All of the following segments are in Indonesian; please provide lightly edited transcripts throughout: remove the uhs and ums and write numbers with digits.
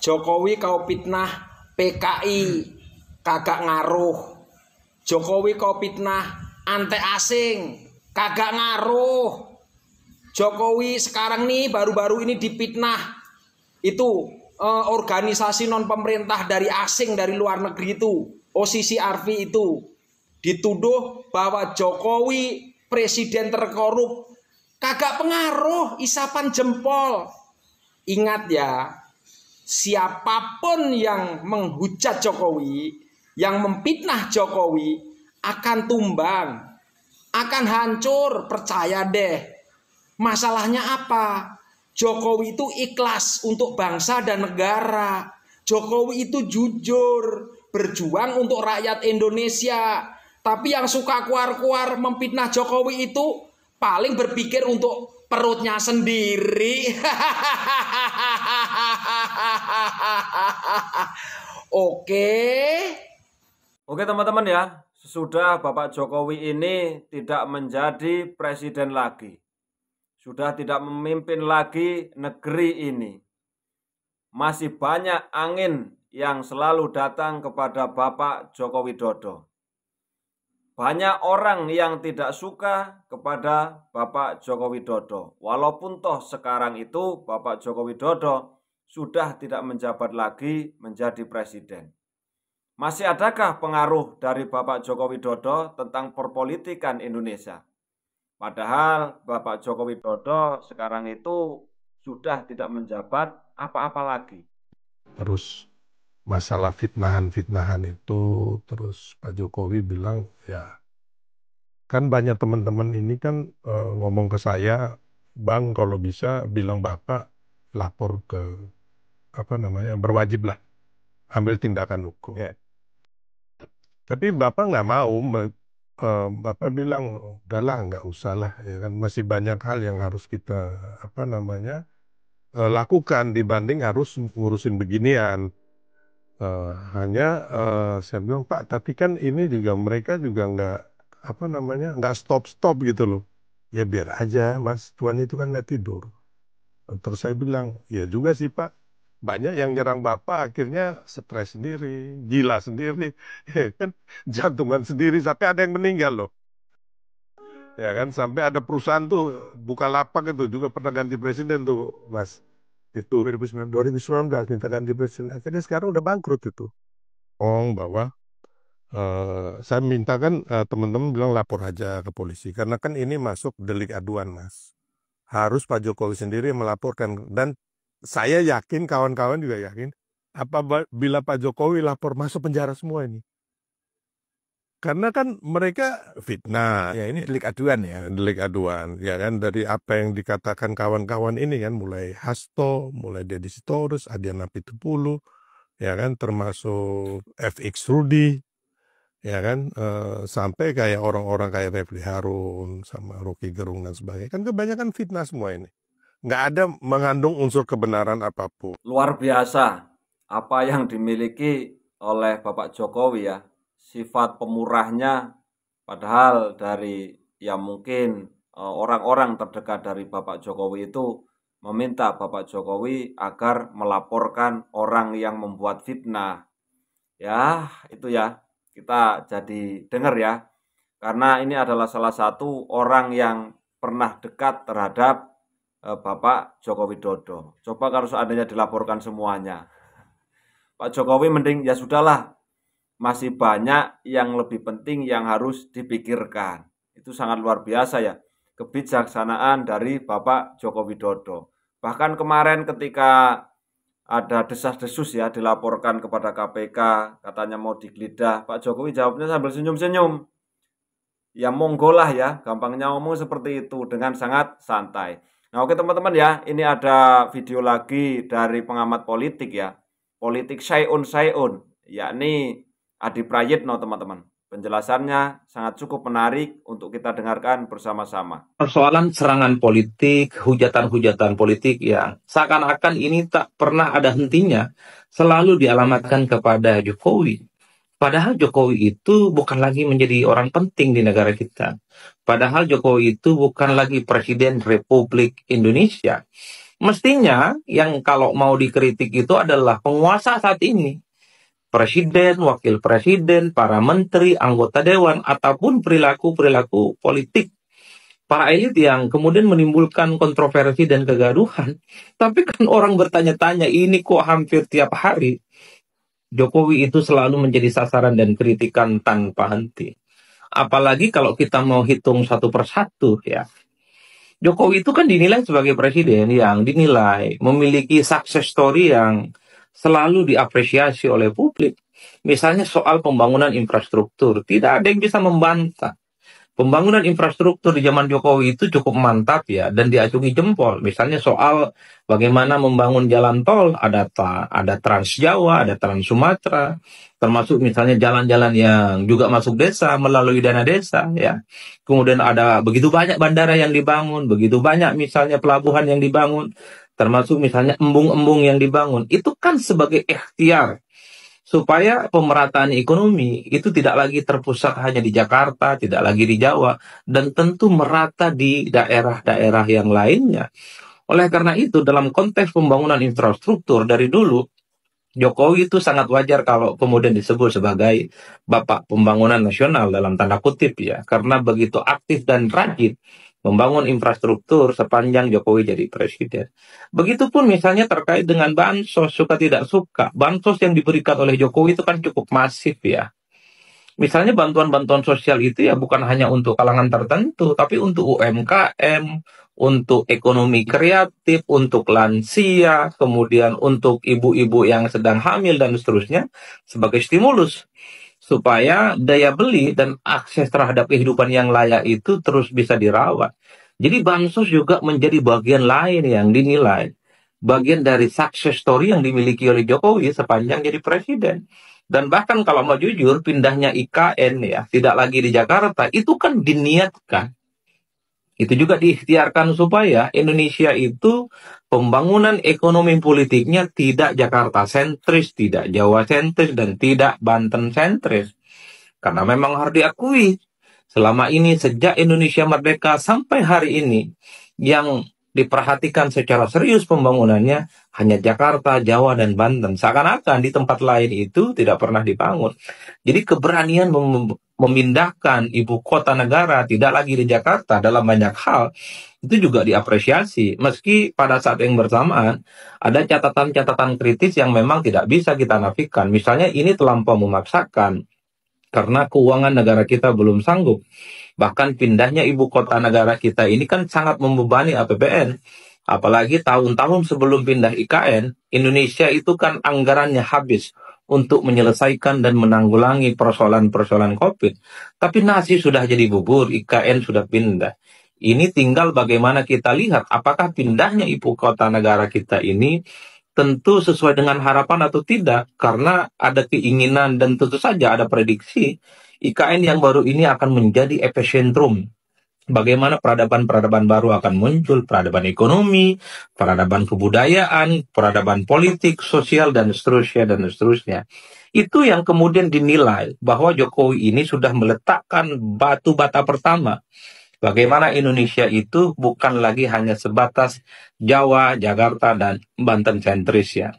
Jokowi kau fitnah PKI kagak ngaruh. Jokowi kau fitnah anti asing kagak ngaruh. Jokowi sekarang nih baru-baru ini dipitnah itu organisasi non pemerintah dari asing dari luar negeri itu, OCCRV itu dituduh bahwa Jokowi presiden terkorup. Kagak pengaruh, isapan jempol. Ingat ya, siapapun yang menghujat Jokowi, yang memfitnah Jokowi akan tumbang, akan hancur, percaya deh. Masalahnya apa? Jokowi itu ikhlas untuk bangsa dan negara. Jokowi itu jujur, berjuang untuk rakyat Indonesia. Tapi yang suka kuar-kuar memfitnah Jokowi itu paling berpikir untuk perutnya sendiri. Oke teman-teman ya, sesudah Bapak Jokowi ini tidak menjadi presiden lagi, sudah tidak memimpin lagi negeri ini, masih banyak angin yang selalu datang kepada Bapak Joko Widodo. Banyak orang yang tidak suka kepada Bapak Joko Widodo. Walaupun toh sekarang itu Bapak Joko Widodo sudah tidak menjabat lagi menjadi presiden. Masih adakah pengaruh dari Bapak Joko Widodo tentang perpolitikan Indonesia? Padahal Bapak Joko Widodo sekarang itu sudah tidak menjabat apa-apa lagi. Terus masalah fitnahan itu, terus Pak Jokowi bilang, ya kan banyak teman-teman ini kan ngomong ke saya, Bang kalau bisa bilang Bapak lapor ke berwajib lah ambil tindakan hukum. Tapi Bapak nggak mau, Bapak bilang udahlah nggak usah lah, ya kan masih banyak hal yang harus kita lakukan dibanding harus ngurusin beginian. Saya bilang Pak, tapi kan ini juga mereka juga nggak stop gitu loh. Ya biar aja Mas, Tuhan itu kan nggak tidur. Terus saya bilang, ya juga sih Pak, banyak yang nyerang Bapak akhirnya stres sendiri, gila sendiri, ya kan jantungan sendiri, sampai ada yang meninggal loh. Ya kan, sampai ada perusahaan tuh Bukalapak itu juga pernah ganti presiden tuh Mas. Itu 2019 minta ganti presiden, akhirnya sekarang udah bangkrut itu. Bahwa saya minta kan teman-teman bilang lapor aja ke polisi, karena kan ini masuk delik aduan Mas. Harus Pak Jokowi sendiri melaporkan, dan saya yakin, kawan-kawan juga yakin, bila Pak Jokowi lapor masuk penjara semua ini. Karena kan mereka fitnah. Ya ini delik aduan ya. Delik aduan, ya kan, dari apa yang dikatakan kawan-kawan ini kan, mulai Hasto, mulai Deddy Sitorus, Adiana Pitupulu, ya kan, termasuk FX Rudy, ya kan, sampai kayak orang-orang kayak Refli Harun sama Rocky Gerung dan sebagainya, kan kebanyakan fitnah semua ini, nggak ada mengandung unsur kebenaran apapun. Luar biasa apa yang dimiliki oleh Bapak Jokowi ya, sifat pemurahnya, padahal dari ya mungkin orang-orang terdekat dari Bapak Jokowi itu meminta Bapak Jokowi agar melaporkan orang yang membuat fitnah. Ya itu ya, kita jadi dengar ya, karena ini adalah salah satu orang yang pernah dekat terhadap Bapak Joko Widodo. Coba kalau seandainya dilaporkan semuanya, Pak Jokowi mending ya sudahlah, masih banyak yang lebih penting yang harus dipikirkan. Itu sangat luar biasa ya, kebijaksanaan dari Bapak Joko Widodo. Bahkan kemarin ketika ada desas-desus ya, dilaporkan kepada KPK, katanya mau digeledah, Pak Jokowi jawabnya sambil senyum-senyum. Ya monggo lah ya, gampangnya ngomong seperti itu dengan sangat santai. Nah oke teman-teman ya, ini ada video lagi dari pengamat politik ya, politik Sayun, yakni Adi Prayitno teman-teman. Penjelasannya sangat cukup menarik untuk kita dengarkan bersama-sama. Persoalan serangan politik, hujatan-hujatan politik ya, seakan-akan ini tak pernah ada hentinya, selalu dialamatkan kepada Jokowi. Padahal Jokowi itu bukan lagi menjadi orang penting di negara kita. Padahal Jokowi itu bukan lagi Presiden Republik Indonesia. Mestinya yang kalau mau dikritik itu adalah penguasa saat ini. Presiden, wakil presiden, para menteri, anggota dewan, ataupun perilaku-perilaku politik para elit yang kemudian menimbulkan kontroversi dan kegaduhan. Tapi kan orang bertanya-tanya, ini kok hampir tiap hari Jokowi itu selalu menjadi sasaran dan kritikan tanpa henti. Apalagi kalau kita mau hitung satu persatu ya. Jokowi itu kan dinilai sebagai presiden yang dinilai memiliki success story yang selalu diapresiasi oleh publik. Misalnya soal pembangunan infrastruktur, tidak ada yang bisa membantah. Pembangunan infrastruktur di zaman Jokowi itu cukup mantap ya dan diacungi jempol. Misalnya soal bagaimana membangun jalan tol, ada Trans Jawa, ada Trans Sumatera, termasuk misalnya jalan-jalan yang juga masuk desa melalui dana desa ya. Kemudian ada begitu banyak bandara yang dibangun, begitu banyak misalnya pelabuhan yang dibangun, termasuk misalnya embung-embung yang dibangun. Itu kan sebagai ikhtiar supaya pemerataan ekonomi itu tidak lagi terpusat hanya di Jakarta, tidak lagi di Jawa, dan tentu merata di daerah-daerah yang lainnya. Oleh karena itu, dalam konteks pembangunan infrastruktur dari dulu, Jokowi itu sangat wajar kalau kemudian disebut sebagai Bapak Pembangunan Nasional dalam tanda kutip ya, karena begitu aktif dan rajin membangun infrastruktur sepanjang Jokowi jadi presiden. Begitupun misalnya terkait dengan bansos, suka tidak suka. Bansos yang diberikan oleh Jokowi itu kan cukup masif ya. Misalnya bantuan-bantuan sosial itu ya bukan hanya untuk kalangan tertentu, tapi untuk UMKM, untuk ekonomi kreatif, untuk lansia, kemudian untuk ibu-ibu yang sedang hamil dan seterusnya, sebagai stimulus supaya daya beli dan akses terhadap kehidupan yang layak itu terus bisa dirawat. Jadi bansos juga menjadi bagian lain yang dinilai bagian dari success story yang dimiliki oleh Jokowi sepanjang jadi presiden. Dan bahkan kalau mau jujur, pindahnya IKN ya, tidak lagi di Jakarta, itu kan diniatkan. Itu juga diikhtiarkan supaya Indonesia itu pembangunan ekonomi politiknya tidak Jakarta sentris, tidak Jawa sentris, dan tidak Banten sentris. Karena memang harus diakui, selama ini sejak Indonesia merdeka sampai hari ini, yang diperhatikan secara serius pembangunannya hanya Jakarta, Jawa, dan Banten. Seakan-akan di tempat lain itu tidak pernah dibangun. Jadi keberanian memindahkan ibu kota negara tidak lagi di Jakarta dalam banyak hal itu juga diapresiasi. Meski pada saat yang bersamaan ada catatan-catatan kritis yang memang tidak bisa kita nafikan. Misalnya ini terlampau memaksakan karena keuangan negara kita belum sanggup. Bahkan pindahnya ibu kota negara kita ini kan sangat membebani APBN. Apalagi tahun-tahun sebelum pindah IKN, Indonesia itu kan anggarannya habis untuk menyelesaikan dan menanggulangi persoalan-persoalan COVID. Tapi nasi sudah jadi bubur, IKN sudah pindah. Ini tinggal bagaimana kita lihat apakah pindahnya ibu kota negara kita ini tentu sesuai dengan harapan atau tidak. Karena ada keinginan dan tentu saja ada prediksi IKN yang baru ini akan menjadi epicentrum. Bagaimana peradaban-peradaban baru akan muncul, peradaban ekonomi, peradaban kebudayaan, peradaban politik, sosial, dan seterusnya, dan seterusnya. Itu yang kemudian dinilai bahwa Jokowi ini sudah meletakkan batu bata pertama. Bagaimana Indonesia itu bukan lagi hanya sebatas Jawa, Jakarta, dan Banten sentris ya.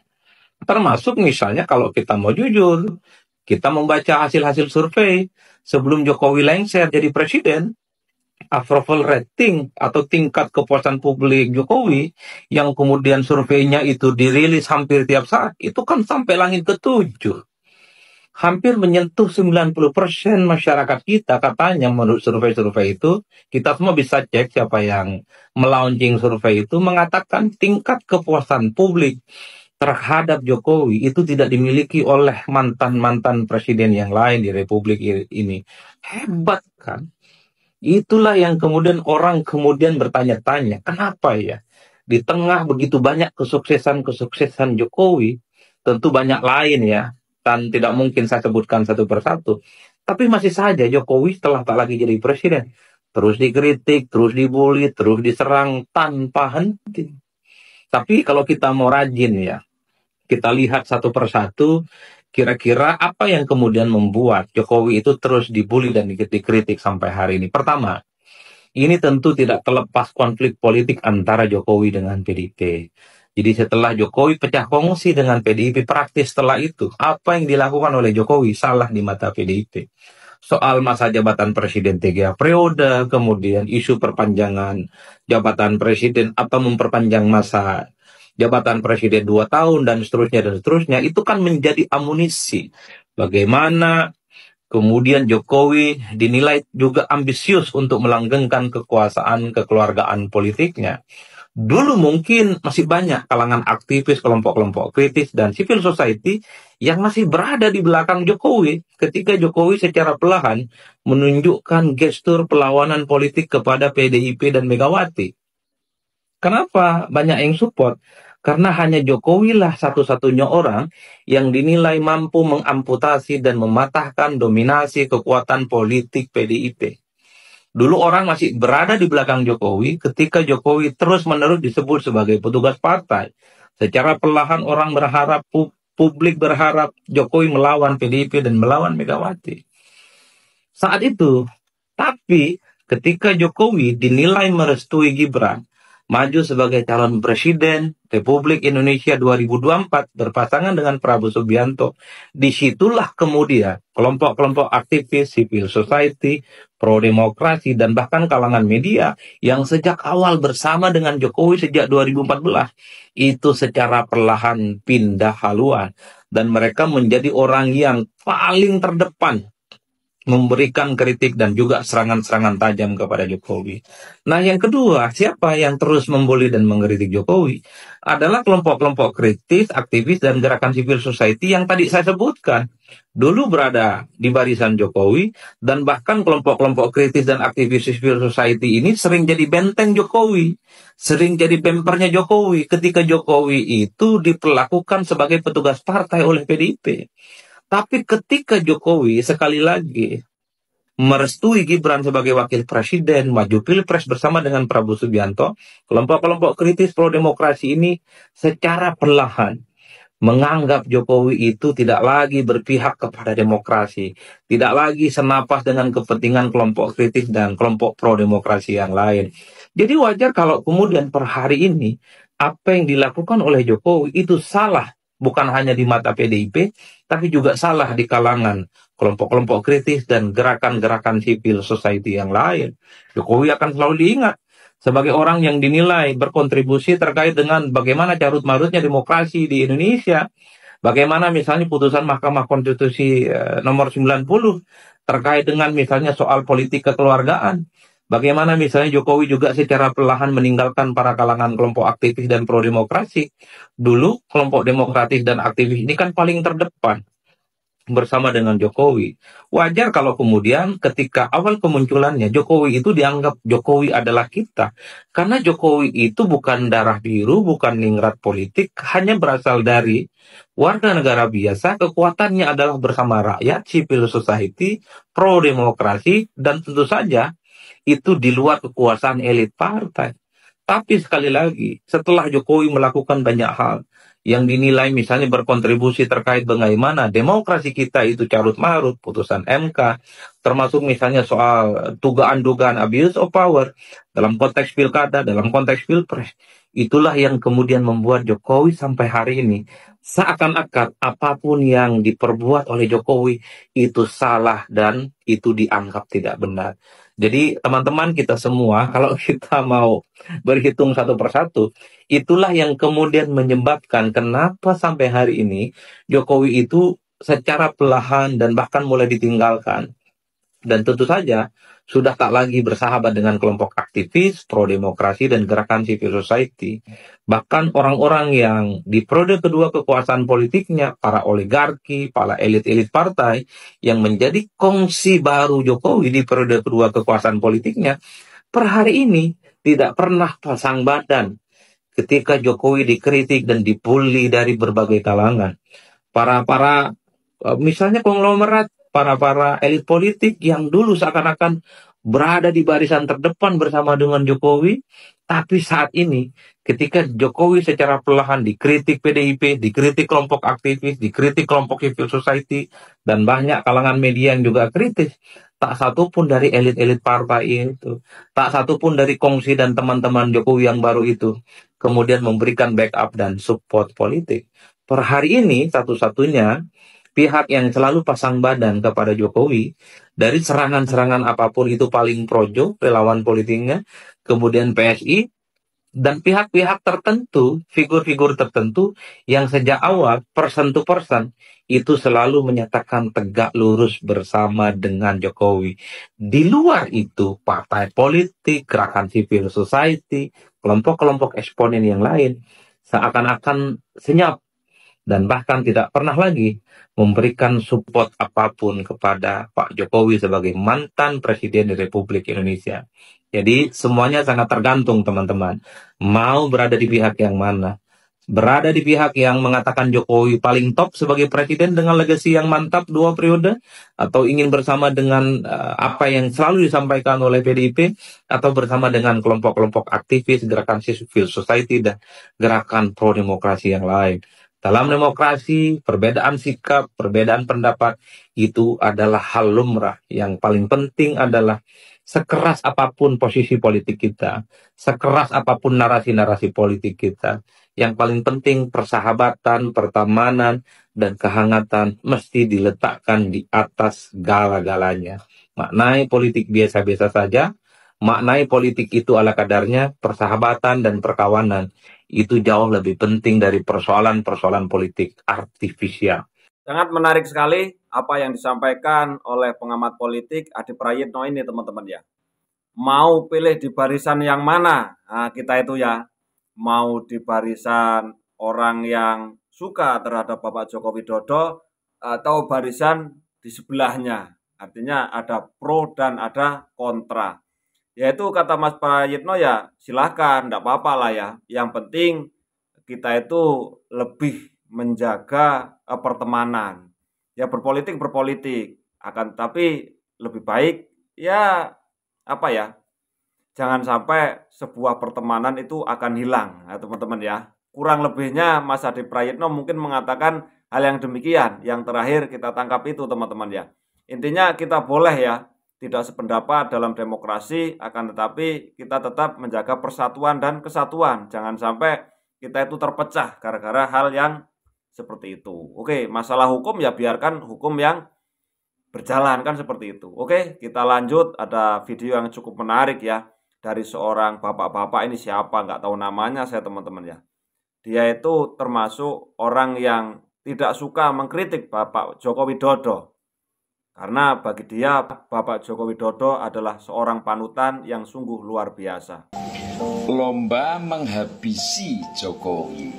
Termasuk misalnya kalau kita mau jujur, kita membaca hasil-hasil survei sebelum Jokowi lengser jadi presiden, approval rating atau tingkat kepuasan publik Jokowi yang kemudian surveinya itu dirilis hampir tiap saat, itu kan sampai langit ke-7. Hampir menyentuh 90% masyarakat kita katanya menurut survei-survei itu. Kita semua bisa cek siapa yang melaunching survei itu, mengatakan tingkat kepuasan publik terhadap Jokowi itu tidak dimiliki oleh mantan-mantan presiden yang lain di Republik ini. Hebat kan? Itulah yang kemudian orang kemudian bertanya-tanya, kenapa ya? Di tengah begitu banyak kesuksesan-kesuksesan Jokowi, tentu banyak lain ya, dan tidak mungkin saya sebutkan satu persatu. Tapi masih saja Jokowi setelah tak lagi jadi presiden, terus dikritik, terus dibully, terus diserang tanpa henti. Tapi kalau kita mau rajin ya, kita lihat satu persatu, kira-kira apa yang kemudian membuat Jokowi itu terus dibully dan dikritik sampai hari ini. Pertama, ini tentu tidak terlepas konflik politik antara Jokowi dengan PDIP. Jadi setelah Jokowi pecah kongsi dengan PDIP, praktis setelah itu, apa yang dilakukan oleh Jokowi salah di mata PDIP. Soal masa jabatan presiden 3 periode, kemudian isu perpanjangan jabatan presiden atau memperpanjang masa jabatan presiden 2 tahun dan seterusnya, itu kan menjadi amunisi. Bagaimana kemudian Jokowi dinilai juga ambisius untuk melanggengkan kekuasaan kekeluargaan politiknya. Dulu mungkin masih banyak kalangan aktivis, kelompok-kelompok kritis, dan civil society yang masih berada di belakang Jokowi ketika Jokowi secara perlahan menunjukkan gestur perlawanan politik kepada PDIP dan Megawati. Kenapa banyak yang support? Karena hanya Jokowi lah satu-satunya orang yang dinilai mampu mengamputasi dan mematahkan dominasi kekuatan politik PDIP. Dulu orang masih berada di belakang Jokowi ketika Jokowi terus-menerus disebut sebagai petugas partai. Secara perlahan orang berharap, publik berharap Jokowi melawan PDIP dan melawan Megawati. Saat itu, tapi ketika Jokowi dinilai merestui Gibran maju sebagai calon presiden Republik Indonesia 2024 berpasangan dengan Prabowo Subianto, disitulah kemudian kelompok-kelompok aktivis, civil society, pro-demokrasi, dan bahkan kalangan media yang sejak awal bersama dengan Jokowi sejak 2014, itu secara perlahan pindah haluan. Dan mereka menjadi orang yang paling terdepan memberikan kritik dan juga serangan-serangan tajam kepada Jokowi. Nah, yang kedua, siapa yang terus membuli dan mengkritik Jokowi adalah kelompok-kelompok kritis, aktivis, dan gerakan civil society yang tadi saya sebutkan. Dulu berada di barisan Jokowi, dan bahkan kelompok-kelompok kritis dan aktivis civil society ini sering jadi benteng Jokowi, sering jadi bempernya Jokowi ketika Jokowi itu diperlakukan sebagai petugas partai oleh PDIP. Tapi ketika Jokowi sekali lagi merestui Gibran sebagai wakil presiden, maju pilpres bersama dengan Prabowo Subianto, kelompok-kelompok kritis pro-demokrasi ini secara perlahan menganggap Jokowi itu tidak lagi berpihak kepada demokrasi, tidak lagi senapas dengan kepentingan kelompok kritis dan kelompok pro-demokrasi yang lain. Jadi wajar kalau kemudian per hari ini, apa yang dilakukan oleh Jokowi itu salah, bukan hanya di mata PDIP, tapi juga salah di kalangan kelompok-kelompok kritis dan gerakan-gerakan civil society yang lain. Jokowi akan selalu diingat sebagai orang yang dinilai berkontribusi terkait dengan bagaimana carut-marutnya demokrasi di Indonesia. Bagaimana misalnya putusan Mahkamah Konstitusi nomor 90 terkait dengan misalnya soal politik kekeluargaan. Bagaimana misalnya Jokowi juga secara perlahan meninggalkan para kalangan kelompok aktivis dan pro-demokrasi. Dulu kelompok demokratis dan aktivis ini kan paling terdepan bersama dengan Jokowi. Wajar kalau kemudian ketika awal kemunculannya Jokowi itu dianggap Jokowi adalah kita. Karena Jokowi itu bukan darah biru, bukan ningrat politik, hanya berasal dari warga negara biasa, kekuatannya adalah bersama rakyat, civil society, pro-demokrasi, dan tentu saja itu di luar kekuasaan elit partai. Tapi sekali lagi, setelah Jokowi melakukan banyak hal yang dinilai misalnya berkontribusi terkait bagaimana demokrasi kita itu carut-marut, putusan MK, termasuk misalnya soal dugaan-dugaan abuse of power dalam konteks pilkada, dalam konteks pilpres, itulah yang kemudian membuat Jokowi sampai hari ini seakan-akan apapun yang diperbuat oleh Jokowi itu salah dan itu dianggap tidak benar. Jadi teman-teman kita semua, kalau kita mau berhitung satu persatu, itulah yang kemudian menyebabkan kenapa sampai hari ini Jokowi itu secara perlahan dan bahkan mulai ditinggalkan. Dan tentu saja sudah tak lagi bersahabat dengan kelompok aktivis, pro-demokrasi, dan gerakan civil society. Bahkan orang-orang yang di periode kedua kekuasaan politiknya, para oligarki, para elit-elit partai, yang menjadi kongsi baru Jokowi di periode kedua kekuasaan politiknya, per hari ini tidak pernah pasang badan ketika Jokowi dikritik dan dibully dari berbagai kalangan. Misalnya konglomerat, para elit politik yang dulu seakan-akan berada di barisan terdepan bersama dengan Jokowi. Tapi saat ini, ketika Jokowi secara perlahan dikritik PDIP, dikritik kelompok aktivis, dikritik kelompok civil society, dan banyak kalangan media yang juga kritis, tak satu pun dari elit-elit partai itu, tak satu pun dari kongsi dan teman-teman Jokowi yang baru itu, kemudian memberikan backup dan support politik. Per hari ini, satu-satunya pihak yang selalu pasang badan kepada Jokowi, dari serangan-serangan apapun itu paling projo, relawan politiknya, kemudian PSI, dan pihak-pihak tertentu, figur-figur tertentu yang sejak awal, person to person, itu selalu menyatakan tegak lurus bersama dengan Jokowi. Di luar itu, partai politik, gerakan civil society, kelompok-kelompok eksponen yang lain, seakan-akan senyap dan bahkan tidak pernah lagi memberikan support apapun kepada Pak Jokowi sebagai mantan Presiden di Republik Indonesia. Jadi semuanya sangat tergantung teman-teman. Mau berada di pihak yang mana? Berada di pihak yang mengatakan Jokowi paling top sebagai presiden dengan legasi yang mantap 2 periode, atau ingin bersama dengan apa yang selalu disampaikan oleh PDIP, atau bersama dengan kelompok-kelompok aktivis, gerakan civil society, dan gerakan pro-demokrasi yang lain. Dalam demokrasi, perbedaan sikap, perbedaan pendapat itu adalah hal lumrah. Yang paling penting adalah sekeras apapun posisi politik kita, sekeras apapun narasi-narasi politik kita, yang paling penting persahabatan, pertemanan, dan kehangatan mesti diletakkan di atas segala-galanya. Maknai politik biasa-biasa saja, maknai politik itu ala kadarnya, persahabatan dan perkawanan itu jauh lebih penting dari persoalan-persoalan politik artifisial. Sangat menarik sekali apa yang disampaikan oleh pengamat politik Adi Prayitno ini teman-teman ya. Mau pilih di barisan yang mana? Nah, kita itu ya, mau di barisan orang yang suka terhadap Bapak Joko Widodo atau barisan di sebelahnya. Artinya ada pro dan ada kontra. Yaitu kata Mas Prayitno ya silahkan, enggak apa-apa lah ya. Yang penting kita itu lebih menjaga pertemanan. Ya berpolitik, akan tapi lebih baik ya apa ya, jangan sampai sebuah pertemanan itu akan hilang ya teman-teman ya. Kurang lebihnya Mas Adi Prayitno mungkin mengatakan hal yang demikian. Yang terakhir kita tangkap itu teman-teman ya. Intinya kita boleh ya tidak sependapat dalam demokrasi, akan tetapi kita tetap menjaga persatuan dan kesatuan. Jangan sampai kita itu terpecah gara-gara hal yang seperti itu. Oke, masalah hukum ya biarkan hukum yang berjalan kan seperti itu. Oke, kita lanjut. Ada video yang cukup menarik ya dari seorang bapak-bapak, ini siapa nggak tahu namanya saya teman-teman ya. Dia itu termasuk orang yang tidak suka mengkritik Bapak Joko Widodo. Karena bagi dia Bapak Joko Widodo adalah seorang panutan yang sungguh luar biasa. Lomba menghabisi Jokowi.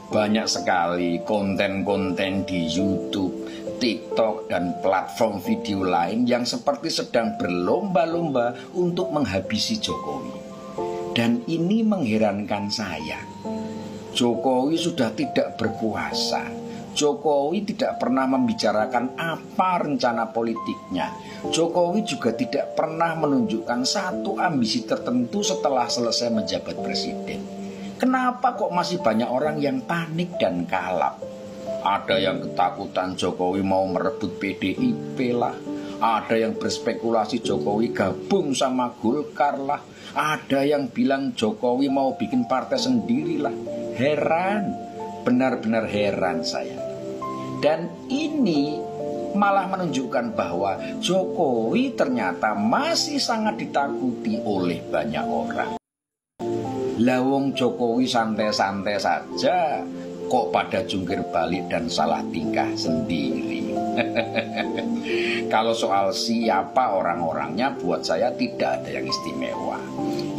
Banyak sekali konten-konten di YouTube, TikTok, dan platform video lain yang seperti sedang berlomba-lomba untuk menghabisi Jokowi. Dan ini mengherankan saya. Jokowi sudah tidak berkuasa. Jokowi tidak pernah membicarakan apa rencana politiknya. Jokowi juga tidak pernah menunjukkan satu ambisi tertentu setelah selesai menjabat presiden. Kenapa kok masih banyak orang yang panik dan kalap? Ada yang ketakutan Jokowi mau merebut PDIP lah. Ada yang berspekulasi Jokowi gabung sama Golkar lah. Ada yang bilang Jokowi mau bikin partai sendiri lah. Heran, benar-benar heran saya. Dan ini malah menunjukkan bahwa Jokowi ternyata masih sangat ditakuti oleh banyak orang. Lawong Jokowi santai-santai saja, kok pada jungkir balik dan salah tingkah sendiri. Kalau soal siapa orang-orangnya, buat saya tidak ada yang istimewa.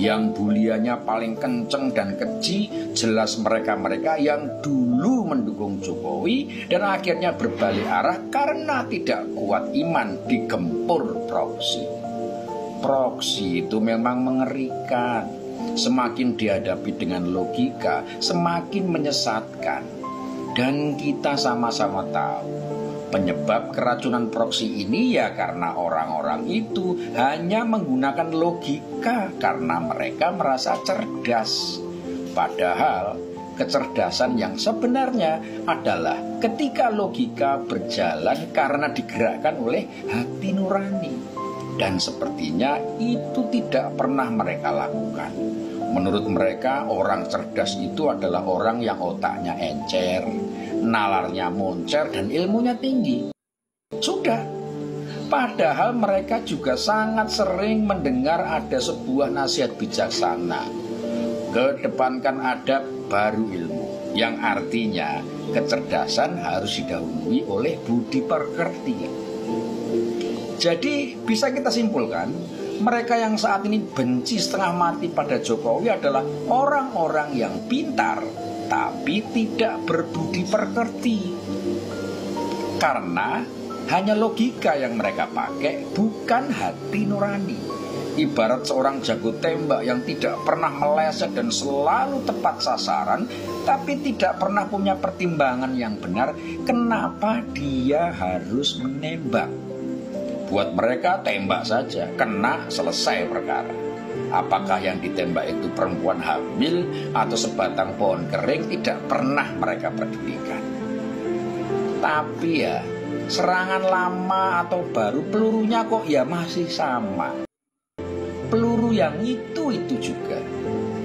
Yang buliannya paling kenceng dan keji jelas mereka-mereka yang dulu mendukung Jokowi dan akhirnya berbalik arah karena tidak kuat iman digempur proksi. Proksi itu memang mengerikan. Semakin dihadapi dengan logika, semakin menyesatkan. Dan kita sama-sama tahu Penyebab keracunan proksi ini ya karena orang-orang itu hanya menggunakan logika karena mereka merasa cerdas. Padahal kecerdasan yang sebenarnya adalah ketika logika berjalan karena digerakkan oleh hati nurani. Dan sepertinya itu tidak pernah mereka lakukan. Menurut mereka orang cerdas itu adalah orang yang otaknya encer, nalarnya moncer dan ilmunya tinggi. Sudah. Padahal mereka juga sangat sering mendengar ada sebuah nasihat bijaksana. Kedepankan adab baru ilmu, yang artinya kecerdasan harus didahului oleh budi pekerti. Jadi bisa kita simpulkan, mereka yang saat ini benci setengah mati pada Jokowi adalah orang-orang yang pintar tapi tidak berbudi pekerti. Karena hanya logika yang mereka pakai, bukan hati nurani. Ibarat seorang jago tembak yang tidak pernah meleset dan selalu tepat sasaran, tapi tidak pernah punya pertimbangan yang benar kenapa dia harus menembak. Buat mereka tembak saja, kena selesai perkara. Apakah yang ditembak itu perempuan hamil atau sebatang pohon kering tidak pernah mereka pedulikan. Tapi ya, serangan lama atau baru pelurunya kok ya masih sama. Peluru yang itu juga.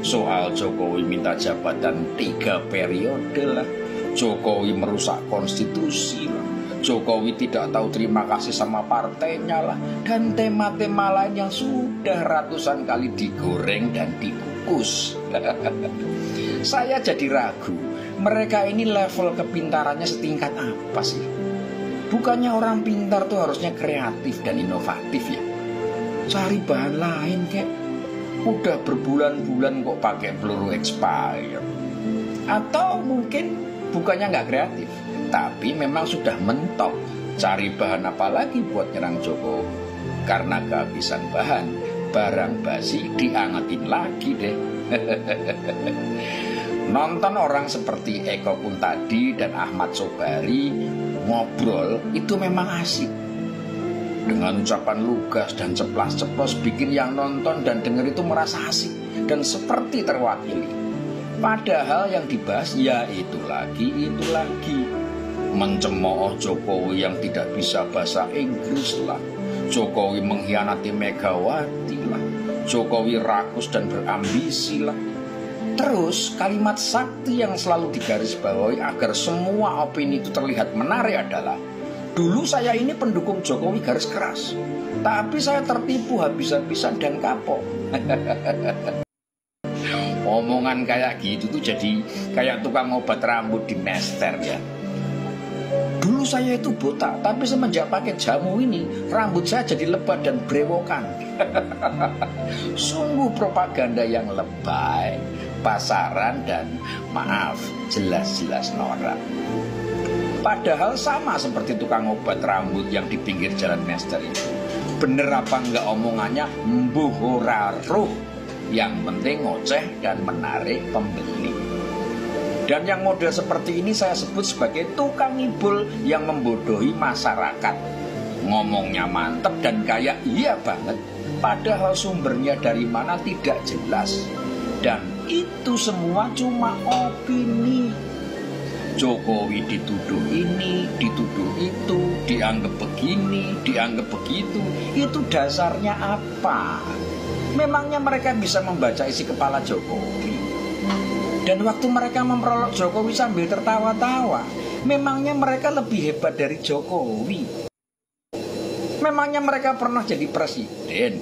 Soal Jokowi minta jabatan 3 periode lah, Jokowi merusak konstitusi lah, Jokowi tidak tahu terima kasih sama partainya lah, dan tema-tema lain yang sudah ratusan kali digoreng dan dikukus. Saya jadi ragu, mereka ini level kepintarannya setingkat apa sih? Bukannya orang pintar tuh harusnya kreatif dan inovatif ya? Cari bahan lain kek. Udah berbulan-bulan kok pakai peluru expired. Atau mungkin bukannya nggak kreatif, tapi memang sudah mentok. Cari bahan apa lagi buat nyerang Jokowi? Karena kehabisan bahan, barang basi diangetin lagi deh. Nonton orang seperti Eko Kuntadi dan Ahmad Sobari ngobrol itu memang asik. Dengan ucapan lugas dan ceplas-ceplos bikin yang nonton dan denger itu merasa asik dan seperti terwakili. Padahal yang dibahas ya itu lagi. Mencemooh Jokowi yang tidak bisa bahasa Inggris lah, Jokowi mengkhianati Megawati lah, Jokowi rakus dan berambisi lah. Terus kalimat sakti yang selalu digarisbawahi agar semua opini itu terlihat menarik adalah, dulu saya ini pendukung Jokowi garis keras, tapi saya tertipu habis-habisan dan kapok. Omongan kayak gitu tuh jadi kayak tukang obat rambut di Mester ya. Dulu saya itu botak, tapi semenjak pakai jamu ini rambut saya jadi lebat dan brewokan. Sungguh propaganda yang lebay, pasaran dan maaf, jelas-jelas norak. Padahal sama seperti tukang obat rambut yang di pinggir jalan Mester itu. Bener apa enggak omongannya, mbuh ora ruh. Yang penting ngoceh dan menarik pembeli. Dan yang model seperti ini saya sebut sebagai tukang ngibul yang membodohi masyarakat. Ngomongnya mantep dan kayak iya banget, padahal sumbernya dari mana tidak jelas. Dan itu semua cuma opini. Jokowi dituduh ini, dituduh itu, dianggap begini, dianggap begitu. Itu dasarnya apa? Memangnya mereka bisa membaca isi kepala Jokowi? Dan waktu mereka memperolok Jokowi sambil tertawa-tawa, memangnya mereka lebih hebat dari Jokowi? Memangnya mereka pernah jadi presiden?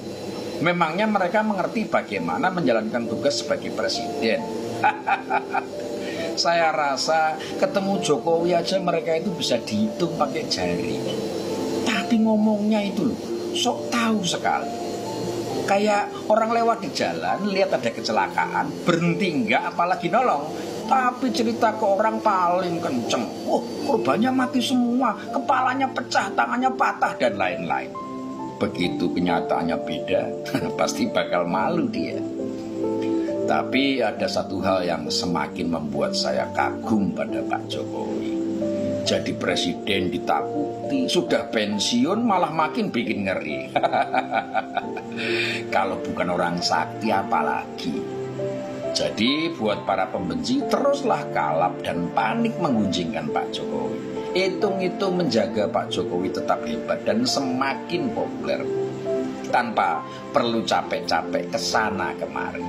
Memangnya mereka mengerti bagaimana menjalankan tugas sebagai presiden? Saya rasa ketemu Jokowi aja mereka itu bisa dihitung pakai jari. Tapi ngomongnya itu loh, sok tahu sekali. Kayak orang lewat di jalan, lihat ada kecelakaan, berhenti enggak apalagi nolong, tapi cerita ke orang paling kenceng. Korbannya mati semua, kepalanya pecah, tangannya patah dan lain-lain. Begitu kenyataannya beda, pasti bakal malu dia. Tapi ada satu hal yang semakin membuat saya kagum pada Pak Jokowi. Jadi presiden ditakuti, sudah pensiun malah makin bikin ngeri. Kalau bukan orang sakti apalagi. Jadi buat para pembenci teruslah kalap dan panik menggunjingkan Pak Jokowi. Hitung-hitung menjaga Pak Jokowi tetap hebat dan semakin populer tanpa perlu capek-capek kesana kemari.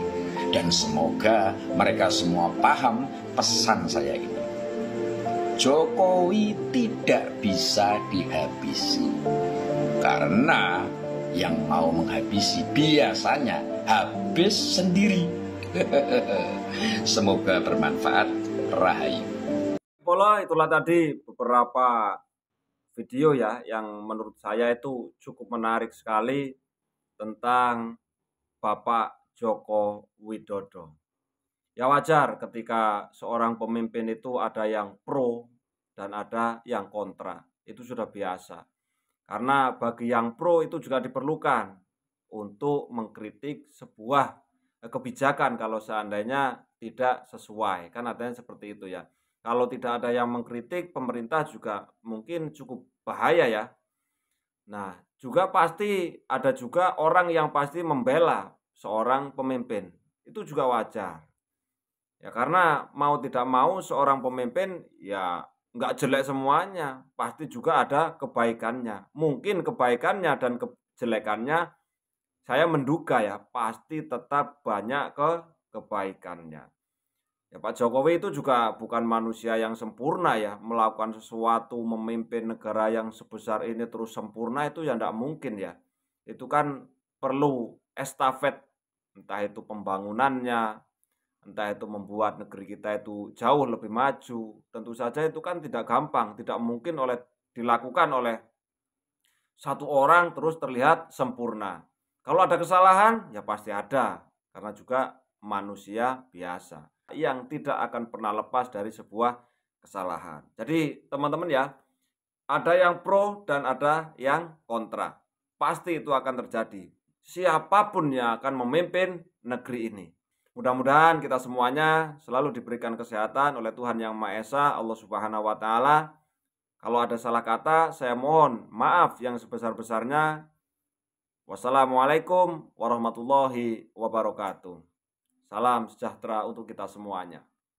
Dan semoga mereka semua paham pesan saya ini. Jokowi tidak bisa dihabisi, karena yang mau menghabisi biasanya habis sendiri. Semoga bermanfaat. Rahayu. Itulah tadi beberapa video ya yang menurut saya itu cukup menarik sekali tentang Bapak Joko Widodo. Ya wajar ketika seorang pemimpin itu ada yang pro dan ada yang kontra. Itu sudah biasa. Karena bagi yang pro itu juga diperlukan untuk mengkritik sebuah kebijakan kalau seandainya tidak sesuai. Kan adanya seperti itu ya. Kalau tidak ada yang mengkritik, pemerintah juga mungkin cukup bahaya ya. Nah, juga pasti ada juga orang yang pasti membela seorang pemimpin. Itu juga wajar. Ya karena mau tidak mau seorang pemimpin ya nggak jelek semuanya. Pasti juga ada kebaikannya. Mungkin kebaikannya dan kejelekannya saya menduga ya pasti tetap banyak kebaikannya. Ya Pak Jokowi itu juga bukan manusia yang sempurna ya. Melakukan sesuatu, memimpin negara yang sebesar ini terus sempurna itu ya tidak mungkin ya. Itu kan perlu estafet. Entah itu pembangunannya, entah itu membuat negeri kita itu jauh lebih maju. Tentu saja itu kan tidak gampang. Tidak mungkin dilakukan oleh satu orang terus terlihat sempurna. Kalau ada kesalahan ya pasti ada. Karena juga manusia biasa yang tidak akan pernah lepas dari sebuah kesalahan. Jadi teman-teman ya, ada yang pro dan ada yang kontra. Pasti itu akan terjadi. Siapapun yang akan memimpin negeri ini. Mudah-mudahan kita semuanya selalu diberikan kesehatan oleh Tuhan Yang Maha Esa, Allah Subhanahu wa Ta'ala. Kalau ada salah kata, saya mohon maaf yang sebesar-besarnya. Wassalamualaikum warahmatullahi wabarakatuh. Salam sejahtera untuk kita semuanya.